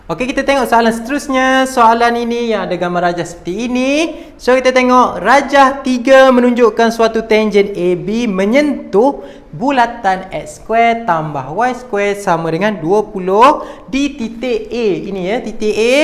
Okey, kita tengok soalan seterusnya. Soalan ini yang ada gambar rajah seperti ini. So, kita tengok rajah 3 menunjukkan suatu tangent AB menyentuh bulatan x² tambah y² sama dengan 20 di titik A. Ini ya, titik A.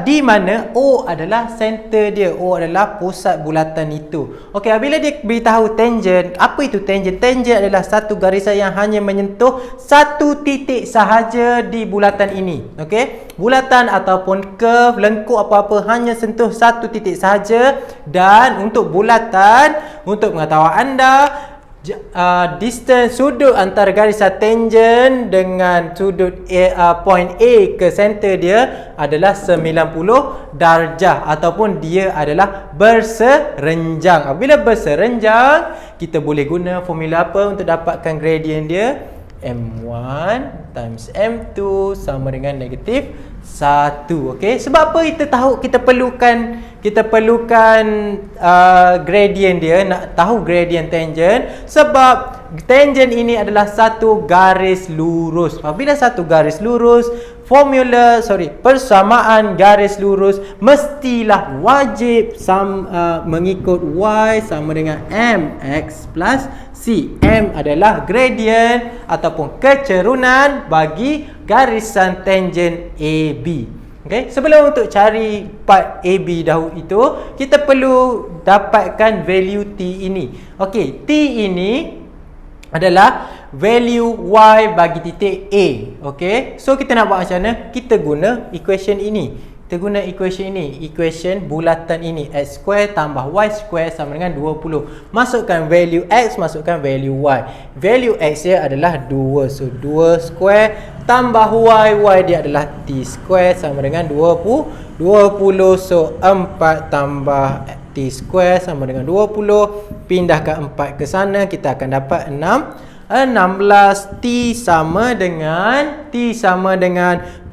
Di mana O adalah center dia. O adalah pusat bulatan itu. Okey, apabila dia beritahu tangent, apa itu tangent? Tangent adalah satu garisan yang hanya menyentuh satu titik sahaja di bulatan ini. Okey, bulatan ataupun curve, lengkuk apa-apa hanya sentuh satu titik sahaja. Dan untuk bulatan, untuk pengetahuan anda, distance sudut antara garisan tangent dengan sudut point A ke center dia adalah 90 darjah ataupun dia adalah berserenjang. Apabila berserenjang, kita boleh guna formula apa untuk dapatkan gradient dia? M1 times M2 sama dengan negatif 1. Okey, sebab apa kita tahu kita perlukan gradient dia, nak tahu gradient tangent, sebab tangent ini adalah satu garis lurus. Apabila satu garis lurus, persamaan garis lurus mestilah wajib mengikut y sama dengan mx plus c. M adalah gradient ataupun kecerunan bagi garisan tangent AB. Okay? Sebelum untuk cari part AB dahulu itu, kita perlu dapatkan value T ini. Okey, T ini adalah value Y bagi titik A. Okey, so kita nak buat macam mana? Kita guna equation ini. Kita guna equation ini, equation bulatan ini, x² tambah y² sama dengan 20. Masukkan value x, masukkan value y. Value x dia adalah 2. So 2 square tambah y dia adalah t² sama dengan 20. So 4 tambah t² sama dengan 20. Pindahkan 4 ke sana, kita akan dapat 16. T sama dengan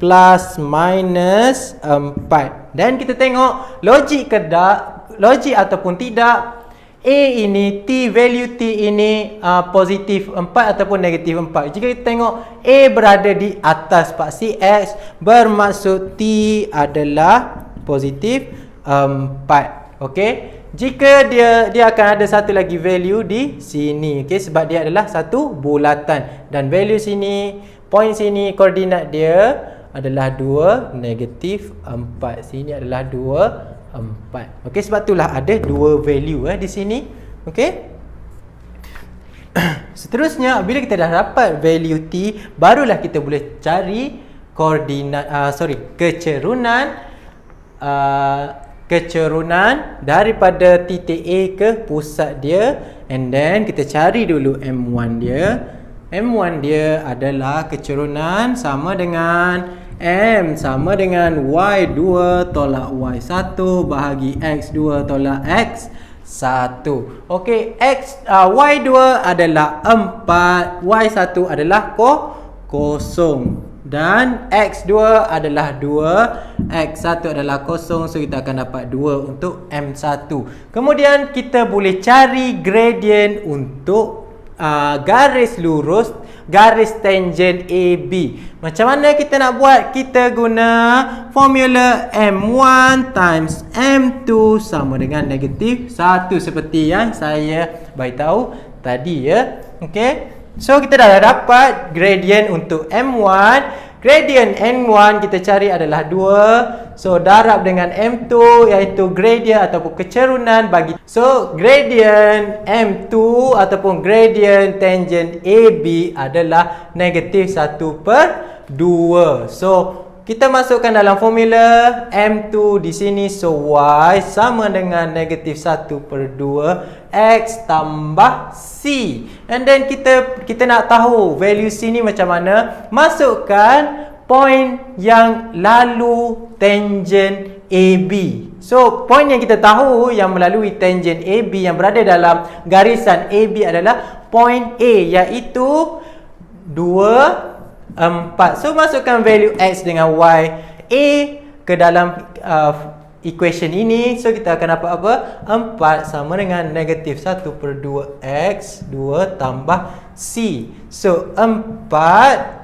plus minus 4. Dan kita tengok logik ataupun tidak. A ini, value T ini positif 4 ataupun negatif 4. Jika kita tengok A berada di atas paksi X, bermaksud T adalah positif 4. Okey, jika dia akan ada satu lagi value di sini. Okey, sebab dia adalah satu bulatan. Dan value sini, point sini, koordinat dia adalah 2, negatif 4. Sini adalah 2, 4. Okey, sebab itulah ada dua value di sini. Okey. Seterusnya, bila kita dah dapat value T, barulah kita boleh cari kecerunan daripada titik A ke pusat dia. And then kita cari dulu M1 dia. M1 dia adalah kecerunan sama dengan M sama dengan Y2 tolak Y1 bahagi X2 tolak X1. Okey, Y2 adalah 4, Y1 adalah kosong. Dan X2 adalah 2, X1 adalah kosong. So kita akan dapat 2 untuk M1. Kemudian kita boleh cari gradient untuk garis lurus, garis tangent AB. Macam mana kita nak buat? Kita guna formula M1 times M2 sama dengan negatif 1, seperti yang saya beritahu tadi ya. Okey, so kita dah dapat gradient untuk M1. Gradient M1 kita cari adalah 2. So darab dengan M2 iaitu gradient ataupun kecerunan bagi. So gradient M2 ataupun gradient tangent AB adalah negatif 1/2. So kita masukkan dalam formula M2 di sini. So Y sama dengan negatif 1/2 X tambah C. And then kita nak tahu value C ni macam mana. Masukkan point yang lalu tangent AB. So point yang kita tahu yang melalui tangent AB yang berada dalam garisan AB adalah point A, iaitu 2, 4. So masukkan value X dengan Y A ke dalam equation ini. So kita akan dapat apa? 4 sama dengan negatif 1/2 X 2 tambah C. So 4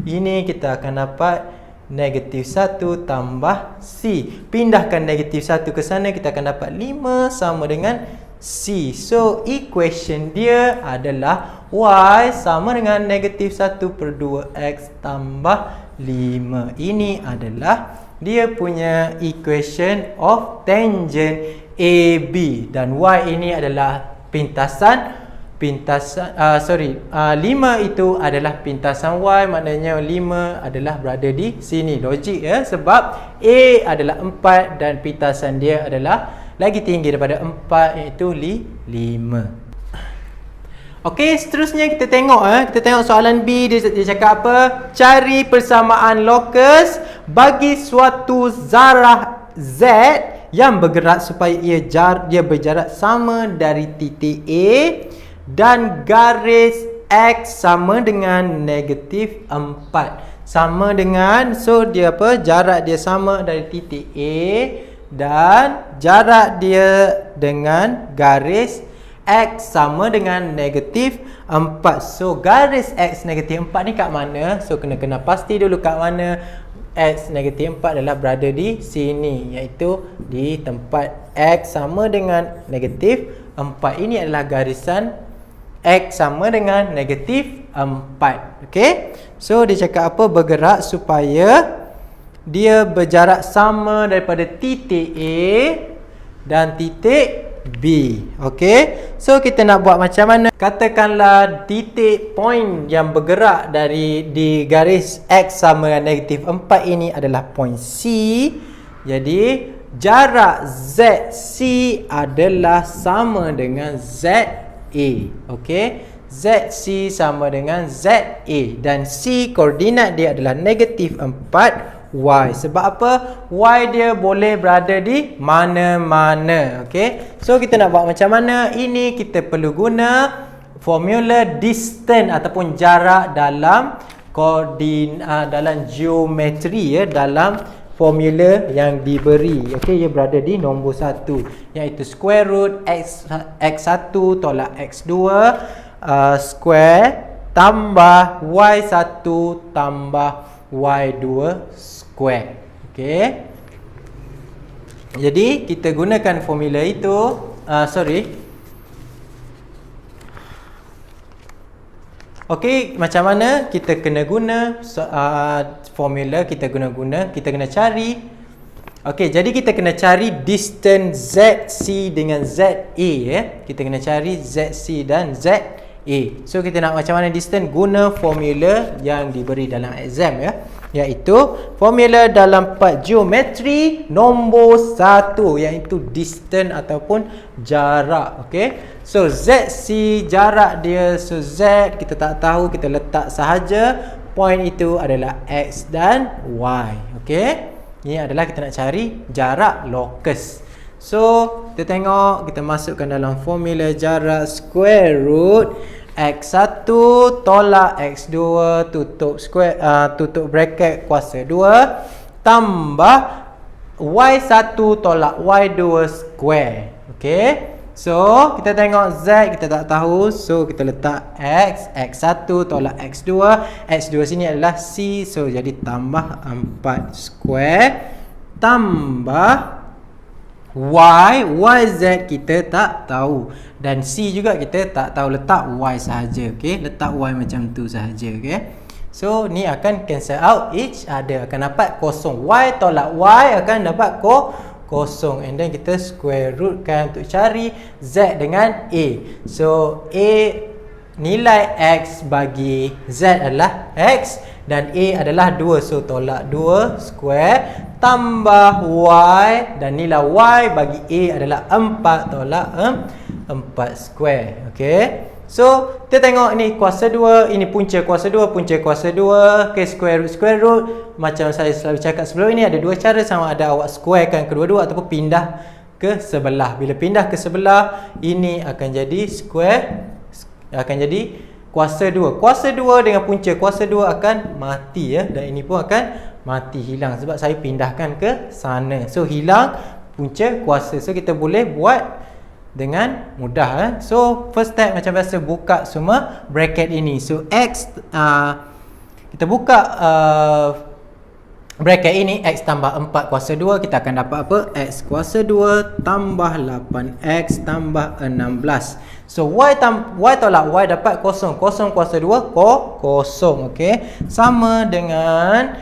ini kita akan dapat negatif 1 tambah C. Pindahkan negatif 1 ke sana, kita akan dapat 5 sama dengan C. So, equation dia adalah Y sama dengan negatif 1 per 2X tambah 5. Ini adalah dia punya equation of tangent AB. Dan Y ini adalah pintasan 5 itu adalah pintasan Y, maknanya 5 adalah berada di sini. Logik ya, sebab A adalah 4 dan pintasan dia adalah lagi tinggi daripada 4, iaitu 5. Okey, seterusnya kita tengok soalan B. Dia cakap apa? Cari persamaan lokus bagi suatu zarah Z yang bergerak supaya dia berjarak sama dari titik A dan garis X sama dengan negatif 4. Sama dengan, so dia apa? Jarak dia sama dari titik A dan jarak dia dengan garis X sama dengan negatif 4. So garis X negatif 4 ni kat mana? So kena pasti dulu kat mana X negatif 4 adalah berada di sini, iaitu di tempat X sama dengan negatif 4. Ini adalah garisan X sama dengan negatif 4. Okay, so dia cakap apa? Bergerak supaya dia berjarak sama daripada titik A dan titik B. Okay, so kita nak buat macam mana? Katakanlah titik point yang bergerak di garis X sama dengan negatif 4 ini adalah point C. Jadi jarak ZC adalah sama dengan ZA. Okay, ZC sama dengan ZA dan C koordinat dia adalah negatif 4 Y. Sebab apa? Y dia boleh berada di mana-mana. Okay, so kita nak buat macam mana? Ini kita perlu guna formula distance ataupun jarak dalam dalam geometri ya, dalam formula yang diberi. Okay, ia berada di nombor 1, iaitu square root x1 tolak x2 square tambah y1 tambah y2 square. Okay, jadi kita gunakan formula itu. Okey, macam mana kita kena guna formula? Kita kena cari. Okey, jadi kita kena cari distance ZC dengan ZA ya. Kita kena cari ZC dan ZA. So kita nak macam mana distance? Guna formula yang diberi dalam exam ya, iaitu formula dalam part geometri nombor 1, iaitu distance ataupun jarak. Okey, so ZC jarak dia, so Z kita tak tahu, kita letak sahaja point itu adalah X dan Y. Okey, ini adalah kita nak cari jarak lokus. So kita tengok, kita masukkan dalam formula jarak square root x1 tolak x2 tutup bracket kuasa 2 tambah y1 tolak y2 square. Okey, so kita tengok Z kita tak tahu, so kita letak x1 tolak x2 sini adalah C, so jadi tambah 4 square tambah YZ kita tak tahu dan C juga kita tak tahu, letak Y sahaja. Okey, letak Y macam tu sahaja. Okey, so ni akan cancel out each other, akan dapat kosong. Y tolak Y akan dapat kosong, and then kita square root kan untuk cari Z dengan A. So A, nilai X bagi Z adalah X dan A adalah 2, so tolak 2 square tambah Y dan nilai Y bagi A adalah 4 tolak 4 square. Okey, so kita tengok ni kuasa 2, ini punca kuasa 2, okay, square root. Macam saya selalu cakap sebelum ini, ada dua cara, sama ada awak squarekan kedua-dua ataupun pindah ke sebelah. Bila pindah ke sebelah, ini akan jadi kuasa 2. Kuasa 2 dengan punca kuasa 2 akan mati ya, dan ini pun akan mati, hilang sebab saya pindahkan ke sana. So hilang punca kuasa. So kita boleh buat dengan mudah. So first step macam biasa, buka semua bracket ini. So X kita buka bracket ini X tambah 4 kuasa 2, kita akan dapat apa? X kuasa 2 tambah 8X tambah 16. So Y tolak Y dapat kosong. Kosong kuasa 2 kosong. Okey. Sama dengan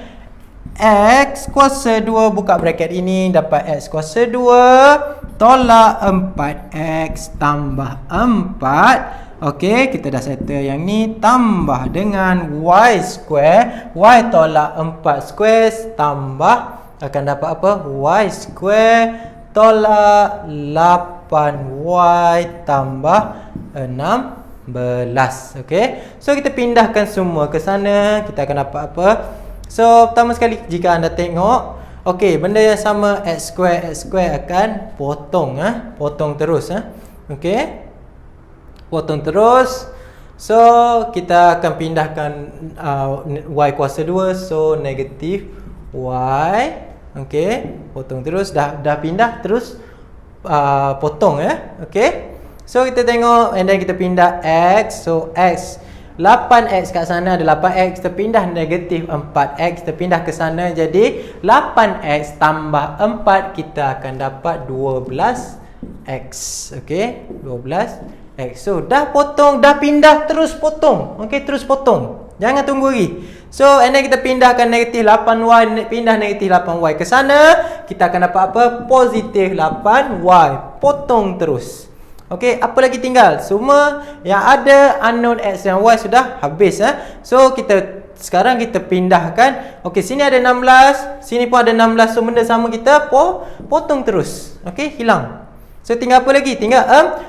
X kuasa 2 buka bracket ini dapat X kuasa 2 tolak 4X tambah 4. Okey, kita dah settle yang ni, tambah dengan Y square. Y tolak 4 square tambah akan dapat apa? Y square tolak 8Y tambah 16. Okey. So kita pindahkan semua ke sana, kita akan dapat apa? So pertama sekali jika anda tengok, okey, benda yang sama X square akan potong potong terus okey. Potong terus. So kita akan pindahkan Y kuasa 2, so negatif Y. Okey, potong terus, dah pindah terus potong okey. So kita tengok and then kita pindah X. So X 8X kat sana ada 8X, terpindah negatif 4X, terpindah ke sana jadi 8X tambah 4, kita akan dapat 12X. Okey, 12X. So dah potong, dah pindah, terus potong. Okey, terus potong. Jangan tunggu lagi. So and then kita pindahkan negatif 8Y, pindah negatif 8Y ke sana, kita akan dapat apa? Positif 8Y. Potong terus. Okey, apa lagi tinggal? Semua yang ada unknown X dan Y sudah habis So sekarang kita pindahkan. Okey, sini ada 16, sini pun ada 16. So benda sama kita potong terus. Okey, hilang. So tinggal apa lagi? Tinggal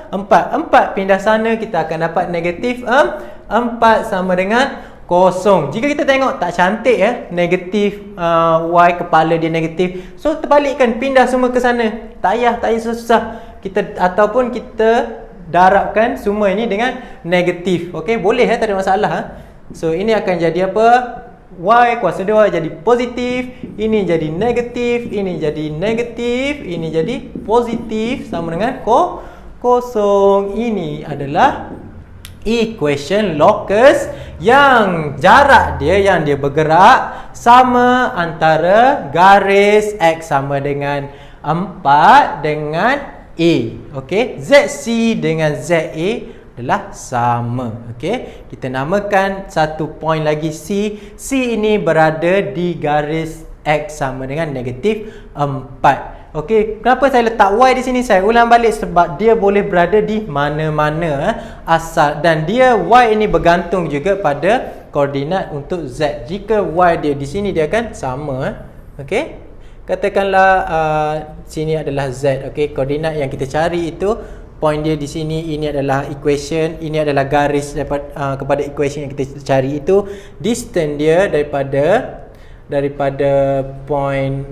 4. 4 pindah sana, kita akan dapat negatif 4 sama dengan kosong. Jika kita tengok tak cantik negatif Y kepala dia negatif. So terbalikkan, pindah semua ke sana. Tak payah susah. Ataupun kita darabkan semua ini dengan negatif. Okey, boleh tak ada masalah So ini akan jadi apa? Y kuasa 2 jadi positif, ini jadi negatif, ini jadi negatif, ini jadi positif sama dengan kosong. Ini adalah equation locus yang jarak dia yang dia bergerak sama antara garis X sama dengan 4 dengan A. Okey, ZC dengan ZA adalah sama. Okey, kita namakan satu point lagi C. C ini berada di garis X sama dengan negatif 4. Okey, kenapa saya letak Y di sini? Saya ulang balik sebab dia boleh berada di mana-mana asal, dan dia Y ini bergantung juga pada koordinat untuk Z. Jika Y dia di sini, dia akan sama. Okey, katakanlah sini adalah Z. Okey, koordinat yang kita cari itu point dia di sini, ini adalah equation, ini adalah garis kepada equation yang kita cari itu. Distance dia daripada point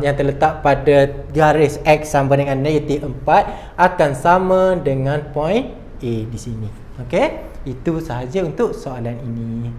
yang terletak pada garis X sama dengan negatif 4 akan sama dengan point A di sini. Okey, itu sahaja untuk soalan ini.